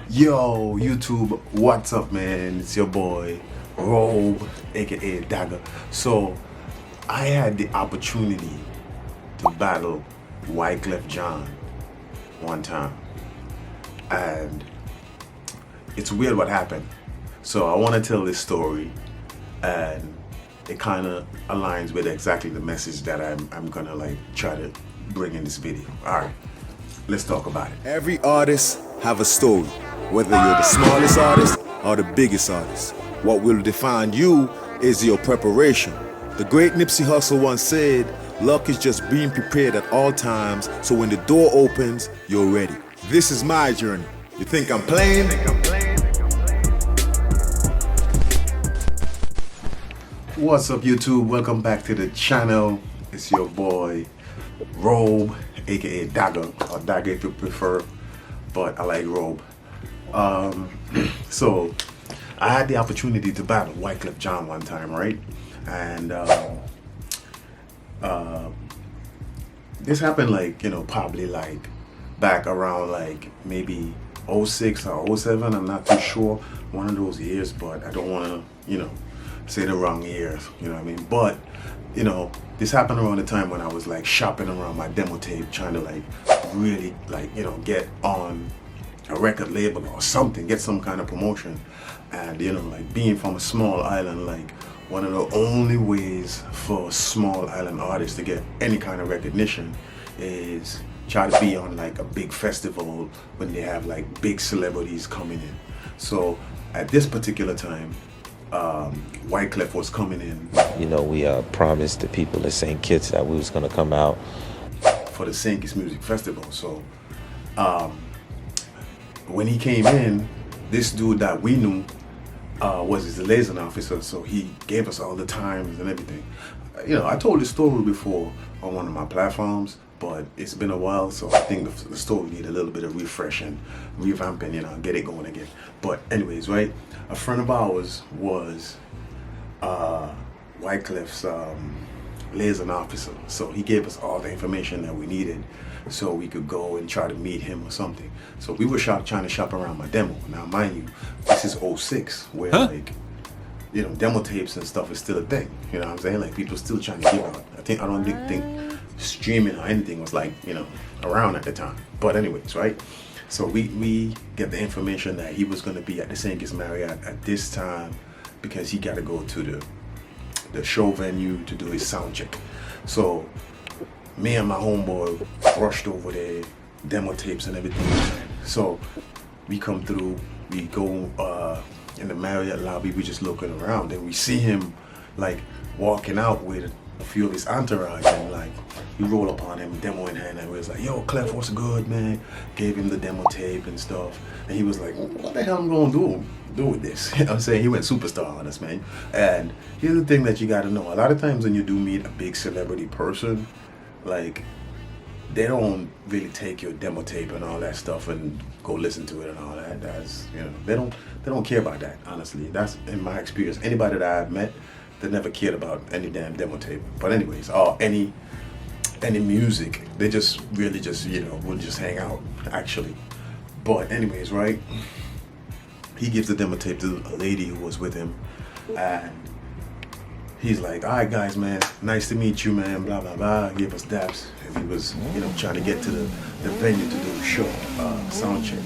Yo, YouTube, what's up, man? It's your boy, Robe, aka Dagger. So, I had the opportunity to battle Wyclef Jean one time. And it's weird what happened. So, I want to tell this story, and it kind of aligns with exactly the message that I'm going to try to bring in this video. All right, let's talk about it. Every artist have a story, whether you're the smallest artist or the biggest artist. What will define you is your preparation. The great Nipsey Hussle once said, luck is just being prepared at all times, so when the door opens, you're ready. This is my journey. You think I'm playing? What's up, YouTube? Welcome back to the channel. It's your boy, Robe, aka Dagger, or Dagger if you prefer, but I like Robe. So I had the opportunity to battle Wyclef Jean one time, right? And this happened probably back around maybe 06 or 07. I'm not too sure, one of those years, but I don't want to say the wrong years, you know what I mean? But this happened around the time when I was shopping around my demo tape, trying to really get on a record label or something, get some kind of promotion. And being from a small island, one of the only ways for small island artists to get any kind of recognition is try to be on a big festival when they have big celebrities coming in. So at this particular time, Wyclef was coming in. We promised the people at St. Kitts that we was gonna come out for the St. Kitts Music Festival. So when he came in, this dude that we knew was his liaison officer, so he gave us all the times and everything. I told this story before on one of my platforms, but it's been a while, so I think the story need a little bit of refreshing, revamping, get it going again. But anyways, right? A friend of ours was Wyclef's liaison officer, so he gave us all the information that we needed so we could go and try to meet him or something. So we were trying to shop around my demo. Now, mind you, this is 06, where demo tapes and stuff is still a thing. You know what I'm saying? People still trying to give out. I don't think streaming or anything was around at the time. But anyways, right? So we get the information that he was going to be at the St. Kitts Marriott at this time because he got to go to the show venue to do his sound check. So me and my homeboy rushed over there, demo tapes and everything. So we come through, we go in the Marriott lobby, we just looking around, and we see him walking out with a few of his entourage, and we roll upon him, demo in hand, and we was like, yo, Clef, what's good, man? Gave him the demo tape and stuff, and he was like, what the hell am I gonna do with this? You know what I'm saying? He went superstar on us, man. And here's the thing that you gotta know. A lot of times when you do meet a big celebrity person, they don't really take your demo tape and all that stuff and go listen to it and all that. That's they don't care about that, honestly. That's in my experience. Anybody that I've met, they never cared about any damn demo tape. But anyways, or any music, they just really will just hang out, actually. But anyways, right? He gives the demo tape to a lady who was with him, and he's like, all right, guys, man, nice to meet you, man, blah, blah, blah. Gave us daps. And he was, trying to get to the venue to do the show, sound check.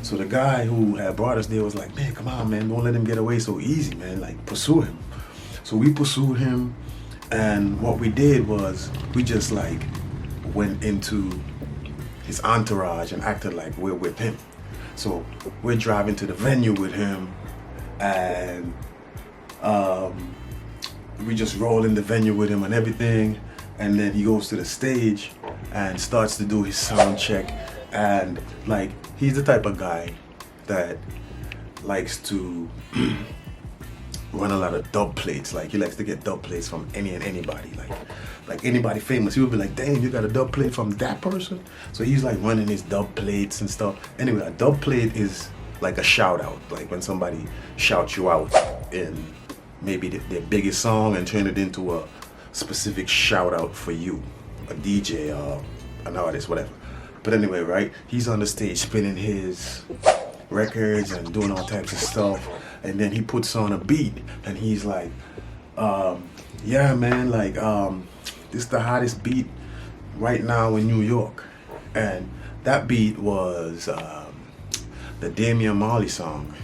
So the guy who had brought us there was like, man, come on, man, don't let him get away so easy, man. Pursue him. So we pursued him, and what we did was we just went into his entourage and acted like we're with him. So we're driving to the venue with him, and we just roll in the venue with him and everything, and then he goes to the stage and starts to do his sound check. And he's the type of guy that likes to run a lot of dub plates. He likes to get dub plates from any and anybody, like anybody famous. He would be like, damn, you got a dub plate from that person? So he's running his dub plates and stuff. Anyway, a dub plate is a shout out, when somebody shouts you out in maybe their biggest song and turn it into a specific shout out for you, a DJ or an artist, whatever. But anyway, right, he's on the stage spinning his records and doing all types of stuff. And then he puts on a beat and he's like, yeah, man, like, this is the hottest beat right now in New York. And that beat was the Damian Marley song,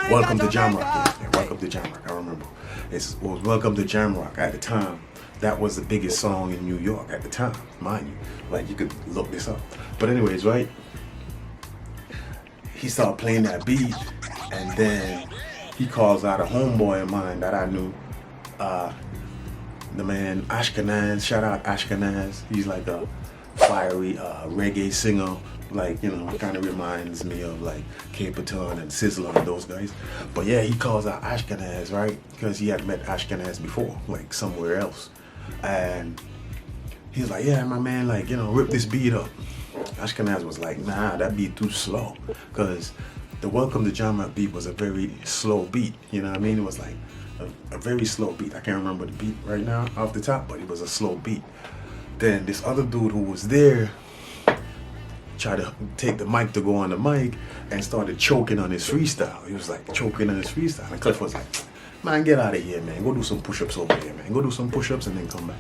Welcome to Jamrock. Yeah, Welcome to Jamrock, I remember. It was Welcome to Jamrock at the time. That was the biggest song in New York at the time, mind you. Like, you could look this up. But anyways, right? He started playing that beat, and then he calls out a homeboy of mine that I knew. The man Ashkenaz, shout out Ashkenaz. He's like a fiery reggae singer. Like, you know, kind of reminds me of like Caperton and Sizzler and those guys. But yeah, he calls out Ashkenaz, right? Because he had met Ashkenaz before, like somewhere else. And he's like, yeah, my man, like, you know, rip this beat up. Ashkenaz was like, nah, that beat too slow. Because the Welcome to Jamrock beat was a very slow beat. You know what I mean? It was like a very slow beat. I can't remember the beat right now off the top, but it was a slow beat. Then this other dude who was there tried to take the mic to go on the mic and started choking on his freestyle. He was like choking on his freestyle. And Clef was like, man, get out of here, man. Go do some push-ups over here, man. Go do some push-ups and then come back.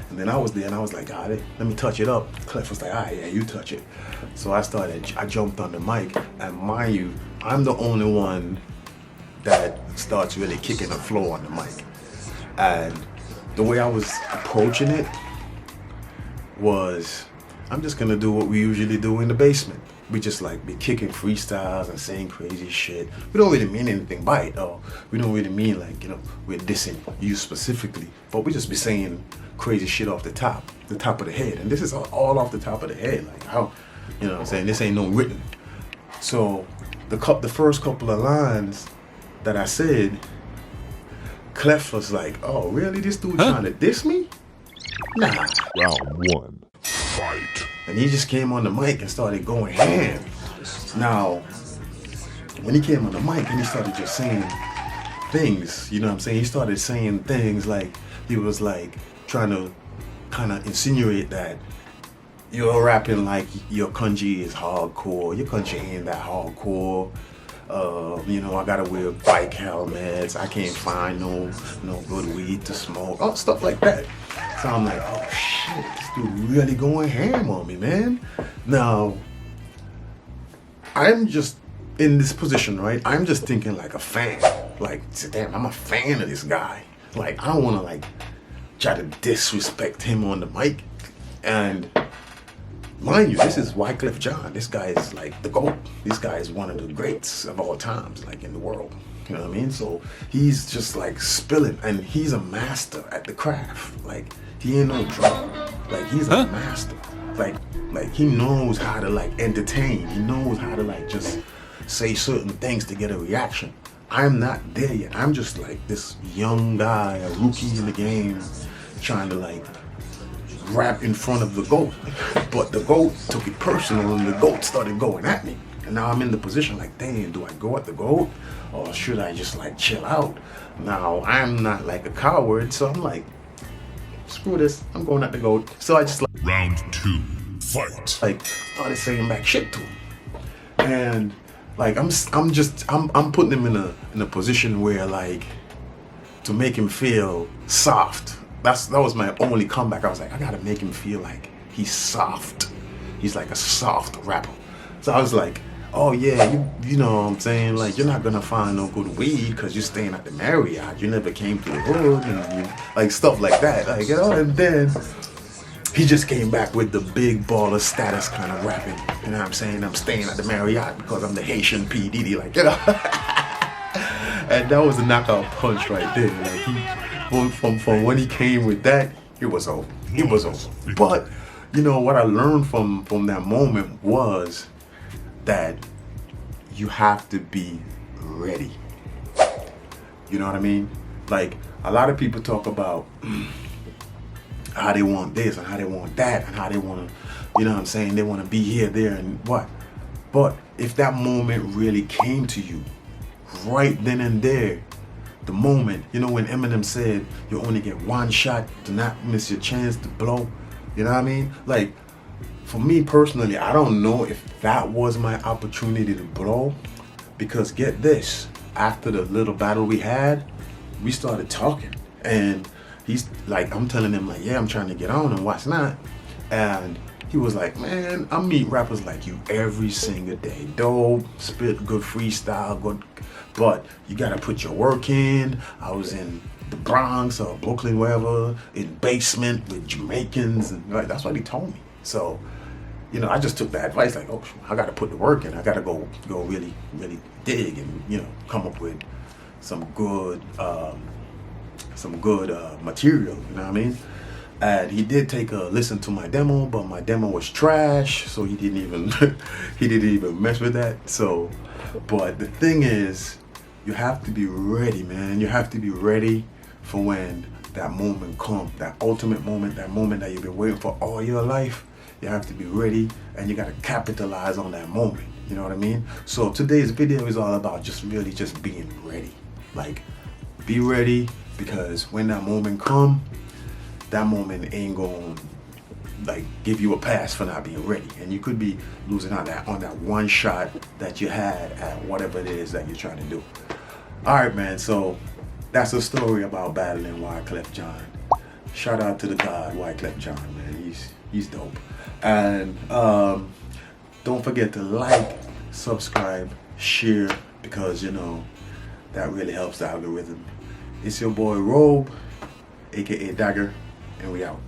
And then I was there and I was like, let me touch it up. Clef was like, all right, yeah, you touch it. So I jumped on the mic, and mind you, I'm the only one that starts really kicking the flow on the mic. And the way I was approaching it was, I'm just gonna do what we usually do in the basement. We just like be kicking freestyles and saying crazy shit. We don't really mean anything by it, or we don't really mean like, you know, we're dissing you specifically, but we just be saying crazy shit off the top of the head. And this is all off the top of the head, like how, you know what I'm saying, this ain't no written. So the first couple of lines that I said, Clef was like, oh really, this dude trying to diss me? Nah. Round one, fight. And he just came on the mic and started going ham. Now, when he came on the mic and he started just saying things, you know what I'm saying? He started saying things like, he was like trying to kind of insinuate that you're rapping like your country is hardcore. Your country ain't that hardcore. You know, I gotta wear bike helmets. I can't find no good weed to smoke. Oh, stuff like that. So I'm like, oh shit, this dude really going ham on me, man. Now, I'm just in this position, right? I'm just thinking like a fan. Like, damn, I'm a fan of this guy. Like, I don't wanna like try to disrespect him on the mic. And mind you, this is Wyclef Jean. This guy is like the GOAT. This guy is one of the greats of all times, like in the world. You know what I mean? So he's just like spilling, and he's a master at the craft. Like, he ain't no drummer. Like, he's a master. Like he knows how to like entertain. He knows how to like just say certain things to get a reaction. I'm not there yet. I'm just like this young guy, a rookie in the game, trying to like rap in front of the GOAT. But the GOAT took it personal, and the GOAT started going at me. And now I'm in the position like, dang, do I go at the GOAT, or should I just like chill out? Now, I'm not like a coward, so I'm like, screw this, I'm going at the GOAT. So I just like, Round two, fight. like started saying back shit to him. And like I'm putting him in a position where like, to make him feel soft. That was my only comeback. I was like, I gotta make him feel like he's soft. He's like a soft rapper. So I was like, oh yeah, you know what I'm saying? Like, you're not gonna find no good weed because you're staying at the Marriott. You never came to the hood, and like stuff like that. Like, you know, and then he just came back with the big baller status kind of rapping. You know what I'm saying? I'm staying at the Marriott because I'm the Haitian P. Diddy, like, you know. And that was a knockout punch right there. Like, from when he came with that, it was over. It was over. But you know what I learned from that moment was that you have to be ready. You know what I mean? Like, a lot of people talk about how they want this and how they want that and how they want to, you know what I'm saying, they want to be here, there, and what. But if that moment really came to you right then and there, the moment, you know, when Eminem said you only get one shot, do not miss your chance to blow, you know what I mean? Like, for me personally, I don't know if that was my opportunity to blow, because get this, after the little battle we had, we started talking, and he's like, I'm telling him like, yeah, I'm trying to get on and what's not, and he was like, man, I meet rappers like you every single day, dope, spit good freestyle, good, but you gotta put your work in. I was in the Bronx or Brooklyn, wherever, in basement with Jamaicans, and like, that's what he told me. So, you know, I just took that advice, like, oh, I got to put the work in. I got to go really, really dig and, you know, come up with some good material. You know what I mean? And he did take a listen to my demo, but my demo was trash, so he didn't even he didn't even mess with that. So, but the thing is, you have to be ready, man. You have to be ready for when that moment comes, that ultimate moment, that moment that you've been waiting for all your life. You have to be ready, and you got to capitalize on that moment. You know what I mean? So today's video is all about just really just being ready. Like, be ready, because when that moment come, that moment ain't going to like give you a pass for not being ready, and you could be losing out on that one shot that you had at whatever it is that you're trying to do. All right, man. So that's a story about battling Wyclef Jean. Shout out to the God Wyclef Jean, man. He's dope. And don't forget to like, subscribe, share, because you know that really helps the algorithm. It's your boy Robe, aka Dagger, and we out.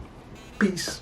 Peace.